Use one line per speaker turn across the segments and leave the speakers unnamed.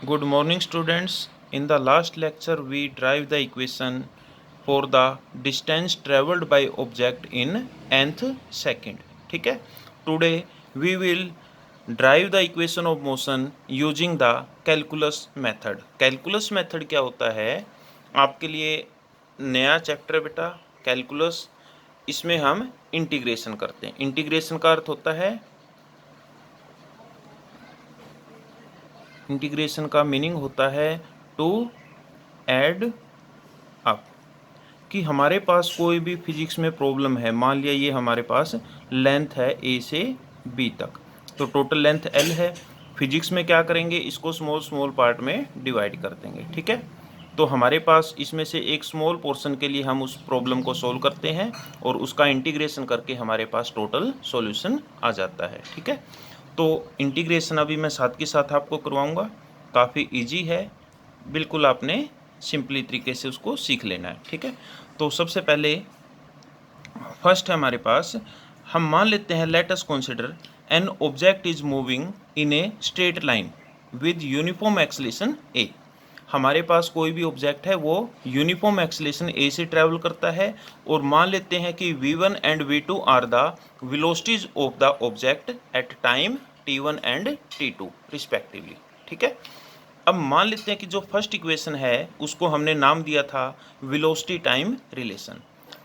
Good morning, students. In the last lecture, we derived the equation for the distance traveled by object in nth second. ठीक है. Today we will derive the equation of motion using the calculus method. Calculus method क्या होता है? आपके लिए नया chapter बेटा calculus. इसमें हम इंटीग्रेशन करते हैं. इंटीग्रेशन का अर्थ होता है, इंटीग्रेशन का मीनिंग होता है टू ऐड अप. कि हमारे पास कोई भी फिजिक्स में प्रॉब्लम है, मान लिया ये हमारे पास लेंथ है ए से बी तक, तो टोटल लेंथ एल है. फिजिक्स में क्या करेंगे, इसको स्मॉल स्मॉल पार्ट में डिवाइड कर देंगे. ठीक है. तो हमारे पास इसमें से एक स्मॉल पोर्शन के लिए हम उस प्रॉब्लम को सॉल्व करते हैं और उसका इंटीग्रेशन करके हमारे पास टोटल सॉल्यूशन आ जाता है. ठीक है. तो इंटीग्रेशन अभी मैं साथ के साथ आपको करवाऊंगा. काफ़ी इजी है, बिल्कुल आपने सिंपली तरीके से उसको सीख लेना है. ठीक है. तो सबसे पहले फर्स्ट है हमारे पास, हम मान लेते हैं let us consider an object is moving in a straight line with uniform acceleration a. हमारे पास कोई भी ऑब्जेक्ट है वो यूनिफॉर्म एक्सेलरेशन ए से ट्रैवल करता है और मान लेते हैं कि v1 and v2 are the velocities of the object at time t1 and t2 respectively. ठीक है. अब मान लेते हैं कि जो फर्स्ट इक्वेशन है उसको हमने नाम दिया था वेलोसिटी टाइम रिलेशन,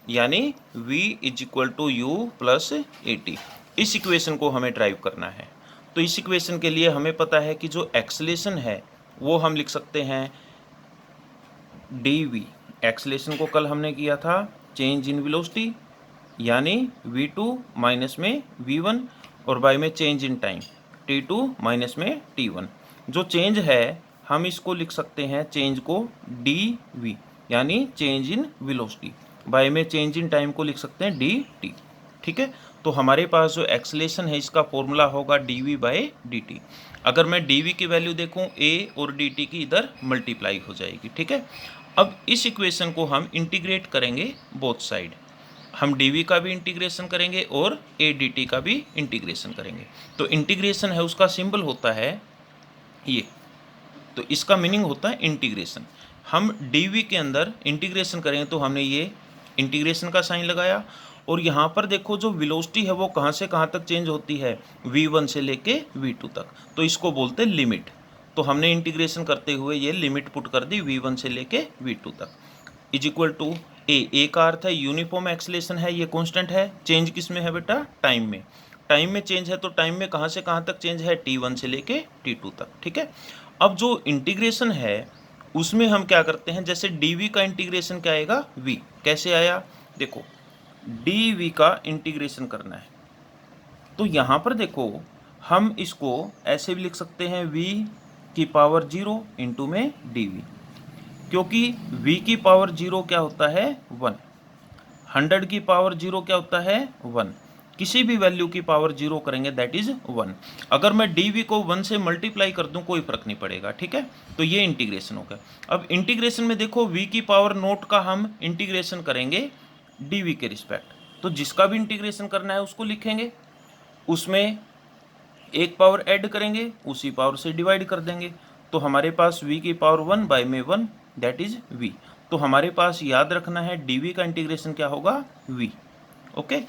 यानी v is equal to u plus a t. इस इक्वेशन को हमें ड्राइव करना है. तो इस इक्वेशन के लिए हमें पता है कि जो एक्सेलरेशन है वो हम लिख सकते हैं dv. एक्सेलरेशन को कल हमने किया था चेंज इन वेलोसिटी, यानी v2 माइनस में v1 और बाय में change in time t2 minus में t1. जो चेंज है हम इसको लिख सकते हैं चेंज को dv, यानी चेंज इन वेलोसिटी, बाय में चेंज इन टाइम को लिख सकते हैं dt. ठीक है. तो हमारे पास जो एक्सेलरेशन है इसका फॉर्मूला होगा dv बाय dt. अगर मैं dv की वैल्यू देखूं a और dt की इधर मल्टीप्लाई हो जाएगी. ठीक है. अब इस इक्वेशन को हम इंटीग्रेट करेंगे बोथ साइड. हम dv का भी इंटीग्रेशन करेंगे और a dt का भी इंटीग्रेशन करेंगे. तो इंटीग्रेशन है उसका सिंबल होता है ये, तो इसका मीनिंग होता है इंटीग्रेशन. हम dv के अंदर इंटीग्रेशन करेंगे तो हमने ये इंटीग्रेशन का साइन लगाया और यहाँ पर देखो जो वेलोसिटी है वो कहाँ से कहाँ तक चेंज होती है, v1 से लेके v2 तक, तो इसको बोलते हैं लिमिट. तो हमने इंटीग्रेशन करते हुए ये लिमिट पुट कर दी v1 से लेके v2 तक इज इक्वल टू ए का अर्थ है यूनिफॉर्म एक्सेलरेशन है, ये कांस्टेंट है. चेंज किस में है बेटा, टाइम में. टाइम में चेंज है तो टाइम में कहाँ से कहाँ तक चेंज है, t1 से लेके t2 तक. ठीक है. अब जो इंटीग्रेशन है उसमें हम क्या करते हैं, जैसे dv का इंटीग्रेशन क्या आएगा, v. कैसे आया, देखो dv का इंटीग्रेशन करना है तो यहाँ पर देखो हम इसको ऐसे भी लिख सकते हैं v की पावर 0 इंटू में dv, क्योंकि v की पावर 0 क्या होता है 1, 100 की पावर 0 क्या होता है 1, किसी भी वैल्यू की पावर 0 करेंगे दैट इज 1. अगर मैं dv को 1 से मल्टीप्लाई कर दूं कोई फर्क नहीं पड़ेगा. ठीक है. तो ये इंटीग्रेशन हो गया. अब इंटीग्रेशन में देखो v की पावर नोट का हम इंटीग्रेशन करेंगे dv के रिस्पेक्ट, तो जिसका भी इंटीग्रेशन करना है उसको लिखेंगे, उसमें एक पावर ऐड करेंगे, उसी पावर से डिवाइड कर देंगे. तो हमारे पास v की पावर 1 बाय में 1 दैट इज v. तो हमारे पास याद रखना है dv का इंटीग्रेशन क्या होगा v. ओके.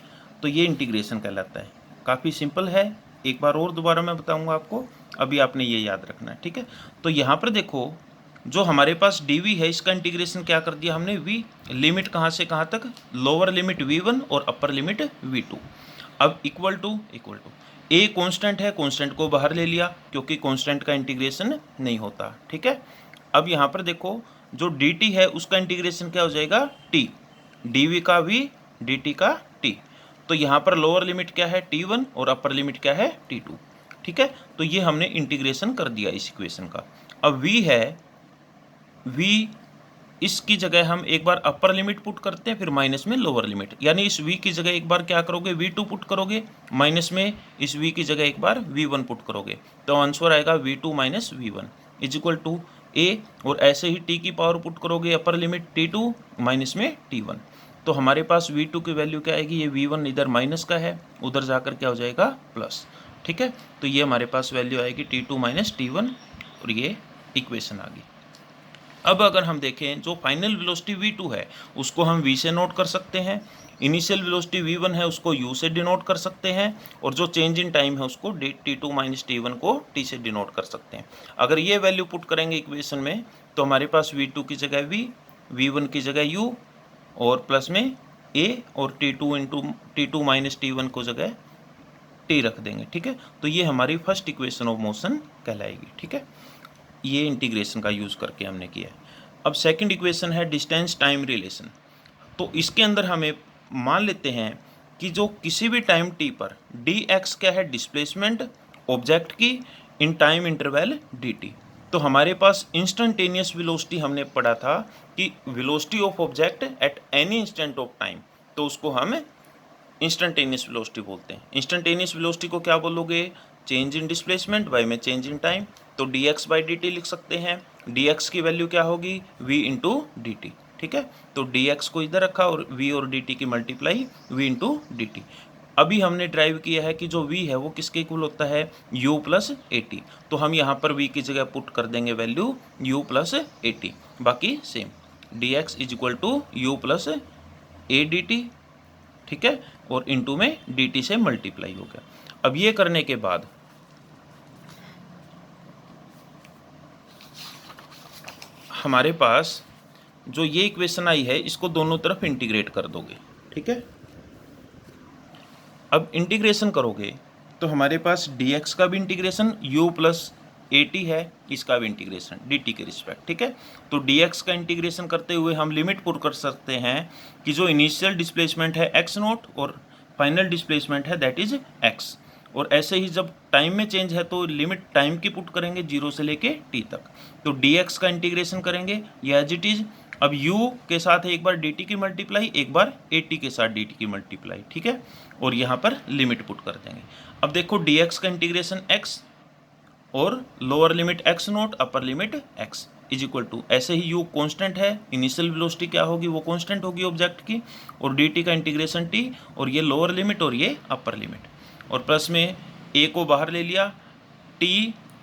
तो ये इंटीग्रेशन कहलाता है. काफ़ी सिंपल है, एक बार और दोबारा मैं बताऊंगा आपको, अभी आपने ये याद रखना है. ठीक है. तो यहाँ पर देखो जो हमारे पास dv है इसका इंटीग्रेशन क्या कर दिया हमने v. लिमिट कहाँ से कहाँ तक, लोअर लिमिट v1 और अपर लिमिट v2. अब इक्वल टू a कांस्टेंट है, कांस्टेंट को बाहर ले लिया क्योंकि कांस्टेंट का इंटीग्रेशन नहीं होता. ठीक है. अब यहाँ पर देखो जो dt है उसका इंटीग्रेशन क्या हो जाएगा t, dv का v dt का t. तो यहाँ पर लोअर लिमिट क्या है t1 और अपर लिमिट क्या है t2. ठीक है. तो ये हमने इंटीग्रेशन कर दिया इस इक्वेशन का. अब v है, v इसकी जगह हम एक बार अपर लिमिट पुट करते हैं फिर माइनस में लोअर लिमिट, यानी इस v की जगह एक बार क्या करोगे v2 पुट करोगे, माइनस में इस v की जगह एक बार v1 पुट करोगे, तो आंसर आएगा v2 minus v1 is equal to a. और ऐसे ही t की पावर पुट करोगे अपर लिमिट t2 माइनस में t1, तो हमारे पास v2 की वैल्यू क्या आएगी, ये v1 इधर माइनस का है उधर जाकर क्या हो जाएगा प्लस. ठीक है. तो ये हमारे पास वैल्यू आएगी t2 माइनस t1 और ये इक्वेशन आ गई। अब अगर हम देखें जो फाइनल वेलोसिटी v2 है उसको हम v से नोट कर सकते हैं, इनिशियल वेलोसिटी v1 है उसको u से डिनोट कर सकते हैं, और जो चेंज इन टाइम है उसको t2 माइनस t1 को t से डिनोट कर सकते हैं। अगर ये वैल्यू पुट करेंगे इक्वेशन में तो हमारे पास v2 की जगह v, v1 की जगह u और प्लस में a और t2 माइनस t1 को जगह t रख देंगे। ठीक है, तो ये हमारी फर्स्ट इक्वेशन ऑफ मोशन कहलाएगी। ठीक है, ये इंटीग्रेशन का यूज़ करके हमने किया है। अब सेकंड इक्वेशन है डिस्टेंस टाइम रिलेशन। तो इसके अंदर हमें मान लेते हैं कि जो किसी भी टाइम t पर dx क्या है, डिस्प्लेसमेंट ऑब्जेक्ट की इन टाइम इंटरवल dt। तो हमारे पास इंस्टेंटेनियस वेलोसिटी हमने पढ़ा था कि velocity of object at any instant of time, तो उसको हम इंस्टेंटेनियस वेलोसिटी बोलते हैं। इंस्टेंटेनियस वेलोसिटी को क्या बोलोगे, चेंज इन डिस्प्लेसमेंट बाय में चेंज इन टाइम। तो dx बाई dt लिख सकते हैं, dx की वैल्यू क्या होगी v इंटू डी टी। ठीक है, तो dx को इधर रखा और v और dt की multiply v into D T. अभी हमने ड्राइव किया है कि जो v है वो किसके इक्वल होता है, u प्लस ए टी। तो हम यहाँ पर v की जगह पुट कर देंगे value u plus a t, बाकी same dx is equal to u plus a d t. ठीक है, और इनटू में dt से मल्टीप्लाई हो गया। अब ये करने के बाद हमारे पास जो ये इक्वेशन आई है इसको दोनों तरफ इंटीग्रेट कर दोगे। ठीक है, अब इंटीग्रेशन करोगे तो हमारे पास dx का भी integration u plus a T है, इसका भी इंटीग्रेशन dt के रिस्पेक्ट। ठीक है, तो dx का इंटीग्रेशन करते हुए हम लिमिट पुट कर सकते हैं कि जो इनिशियल डिस्प्लेसमेंट है x नोट और फाइनल डिस्प्लेसमेंट है दैट इज x। और ऐसे ही जब टाइम में चेंज है तो लिमिट टाइम की पुट करेंगे 0 से लेके t तक। तो dx का इंटीग्रेशन करेंगे ये एज इट इज। अब u के साथ एक बार dt की मल्टीप्लाई, एक बार at के साथ dt की मल्टीप्लाई। ठीक है, और यहाँ पर लिमिट पुट कर देंगे। अब देखो dx का इंटीग्रेशन x और lower limit x naught upper limit x is equal to, ऐसे ही u कांस्टेंट है, इनिशियल वेलोसिटी क्या होगी वो कांस्टेंट होगी ऑब्जेक्ट की, और dt का इंटीग्रेशन t, और ये लोअर लिमिट और ये अपर लिमिट, और प्लस में a को बाहर ले लिया, t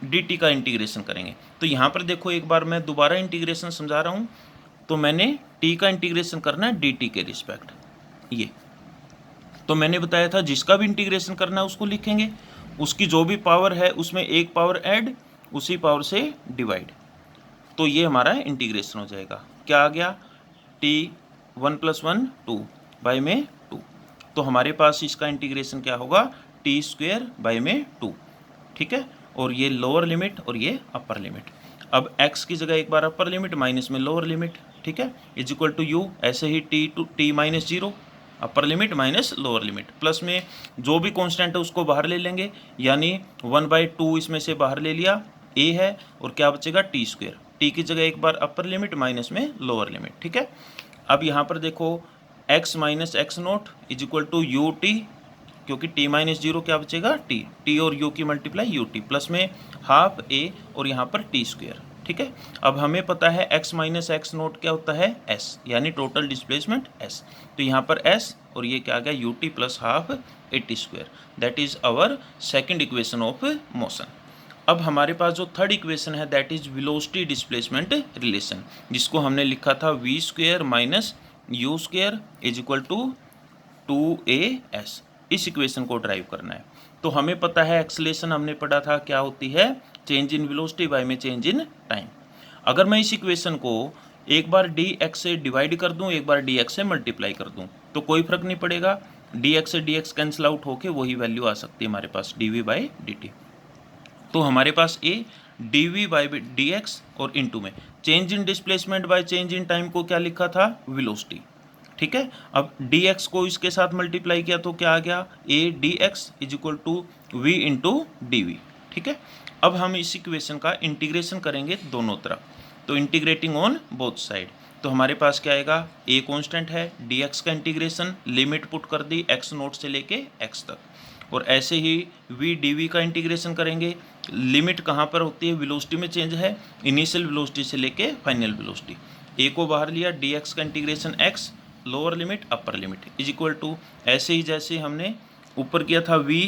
dt का इंटीग्रेशन करेंगे। तो यहाँ पर देखो एक बार मैं दोबारा इंटीग्रेशन समझा रहा हूँ। तो मैंने t का इंटीग्रेशन करना है dt के रिस्पेक्ट, ये तो मैंने बताया था जिसका भी इंटीग्रेशन करना है उसको लिखेंगे, उसकी जो भी पावर है उसमें एक पावर ऐड, उसी पावर से डिवाइड। तो ये हमारा इंटीग्रेशन हो जाएगा। क्या आ गया, t 1 + 1 2 बाई में 2। तो हमारे पास इसका इंटीग्रेशन क्या होगा, t² बाई में 2। ठीक है, और ये लोअर लिमिट और ये अपर लिमिट। अब x की जगह एक बार अपर लिमिट माइनस में लोअर लिमिट। ठीक है, इज इक्वल टू u, ऐसे ही t माइनस 0 अपर limit minus lower limit, plus में जो भी कांस्टेंट है उसको बाहर ले लेंगे, यानी 1/2 इसमें से बाहर ले लिया, a है, और क्या बचेगा t²। t की जगह एक बार अपर लिमिट माइनस में लोअर लिमिट। ठीक है, अब यहाँ पर देखो x minus x naught is equal to u t, क्योंकि t माइनस 0 क्या बचेगा t और u की मल्टीप्लाई यू टी, प्लस में हाफ a और यहाँ पर t²। ठीक है, अब हमें पता है x माइनस x नोट क्या होता है s, यानी टोटल डिस्प्लेसमेंट s। तो यहाँ पर s और ये क्या आ गया u t plus half at², that is our second equation of motion. अब हमारे पास जो थर्ड इक्वेशन है that is velocity displacement relation, जिसको हमने लिखा था v² minus u² is equal to 2as। इस इक्वेशन को ड्राइव करना है। तो हमें पता है एक्सेलेरेशन हमने पढ़ा था क्या होती है, चेंज इन वेलोसिटी बाय में चेंज इन टाइम। अगर मैं इस इक्वेशन को एक बार dx से डिवाइड कर दूं, एक बार dx से मल्टीप्लाई कर दूं, तो कोई फर्क नहीं पड़ेगा, dx से dx कैंसिल आउट होके वही वैल्यू आ सकती है हमारे पास dv बाई dt। तो हमारे पास a dv बाई dx और इनटू में change in displacement by change in time को क्या लिखा था, वेलोसिटी। ठीक है, अब dx को इसके साथ मल्टीप्लाई किया तो क्या आ गया, a dx is equal to v into dv। ठीक है, अब हम इस इक्वेशन का इंटीग्रेशन करेंगे दोनों तरफ, तो इंटीग्रेटिंग ऑन बोथ साइड। तो हमारे पास क्या आएगा, a कांस्टेंट है, dx का इंटीग्रेशन लिमिट पुट कर दी x नोट से लेके x तक, और ऐसे ही v dv का इंटीग्रेशन करेंगे। लिमिट कहाँ पर होती है, वेलोसिटी में चेंज है, इनिशियल वेलोसिटी से लेके फाइनल वेलोसिटी। a को बाहर लिया, dx का integration x, lower limit upper limit is equal to, ऐसे ही जैसे हमने ऊपर किया था v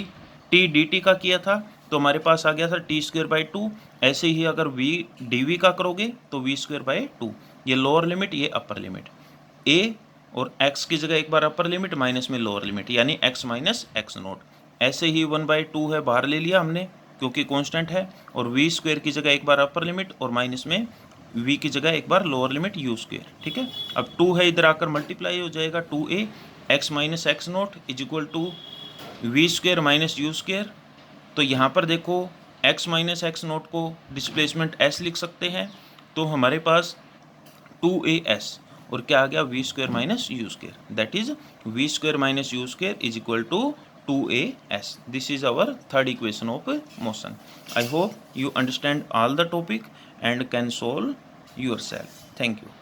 t dt का किया था, तो हमारे पास आ गया था टी स्क्वेयर बाई 2। ऐसे ही अगर वी डी वी का करोगे तो वी स्क्वेयर बाई 2, ये लोअर लिमिट ये अपर लिमिट, ए और x की जगह एक बार अपर लिमिट माइनस में लोअर लिमिट, यानी x माइनस एक्स नोट। ऐसे ही 1/2 है बाहर ले लिया हमने क्योंकि कांस्टेंट है, और वी स्क्वेयर की जगह एक बार अपर लिमिट और माइनस में v की जगह एक बार लोअर लिमिट u स्क्वेयर। ठीक है, अब 2 है इधर आकर मल्टीप्लाई हो जाएगा, 2a x minus x naught is equal to v square minus u square. तो यहाँ पर देखो x माइनस एक्स नोट को डिस्प्लेसमेंट s लिख सकते हैं, तो हमारे पास 2as और क्या आ गया v square minus u square, that is v square minus u square is equal to 2as. This is our third equation of motion. I hope you understand all the topic and can solve yourself. Thank you.